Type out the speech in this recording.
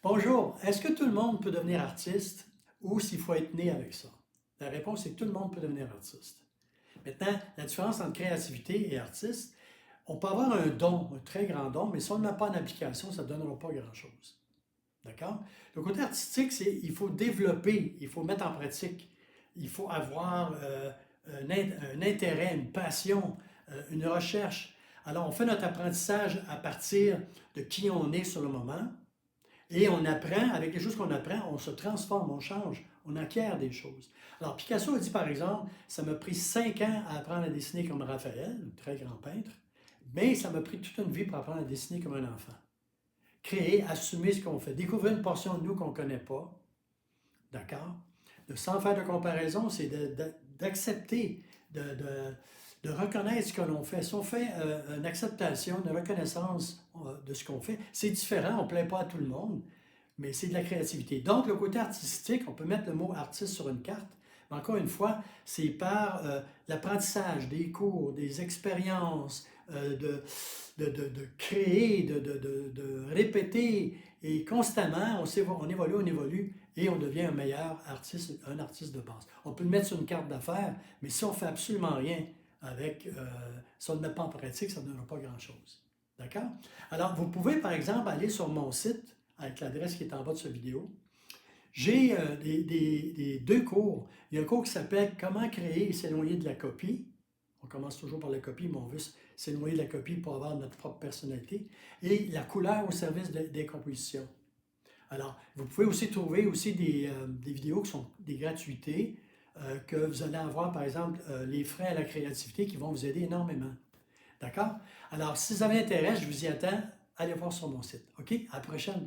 Bonjour, est-ce que tout le monde peut devenir artiste ou s'il faut être né avec ça? La réponse est que tout le monde peut devenir artiste. Maintenant, la différence entre créativité et artiste, on peut avoir un don, un très grand don, mais si on n'a pas d'application, ça ne donnera pas grand-chose. D'accord? Le côté artistique, c'est il faut développer, il faut mettre en pratique, il faut avoir un intérêt, une passion, une recherche. Alors, on fait notre apprentissage à partir de qui on est sur le moment, et on apprend, avec les choses qu'on apprend, on se transforme, on change, on acquiert des choses. Alors, Picasso a dit, par exemple, ça m'a pris 5 ans à apprendre à dessiner comme Raphaël, un très grand peintre, mais ça m'a pris toute une vie pour apprendre à dessiner comme un enfant. Créer, assumer ce qu'on fait, découvrir une portion de nous qu'on ne connaît pas, d'accord? Sans faire de comparaison, c'est d'accepter, de reconnaître ce que l'on fait. Si on fait une acceptation, une reconnaissance de ce qu'on fait, c'est différent, on ne plaît pas à tout le monde, mais c'est de la créativité. Donc, le côté artistique, on peut mettre le mot artiste sur une carte, mais encore une fois, c'est par l'apprentissage, des cours, des expériences, de créer, de répéter, et constamment, on évolue, et on devient un meilleur artiste, un artiste de base. On peut le mettre sur une carte d'affaires, mais si on ne fait absolument rien avec, si on ne le met pas en pratique, ça ne donnera pas grand-chose. D'accord? Alors, vous pouvez, par exemple, aller sur mon site, avec l'adresse qui est en bas de cette vidéo. J'ai des deux cours. Il y a un cours qui s'appelle Comment créer et s'éloigner de la copie. On commence toujours par la copie, mais on veut s'éloigner de la copie pour avoir notre propre personnalité. Et la couleur au service des compositions. Alors, vous pouvez aussi trouver aussi des vidéos qui sont des gratuités, que vous allez avoir, par exemple, les frais à la créativité qui vont vous aider énormément. D'accord? Alors, si vous avez intérêt, je vous y attends. Allez voir sur mon site. OK? À la prochaine.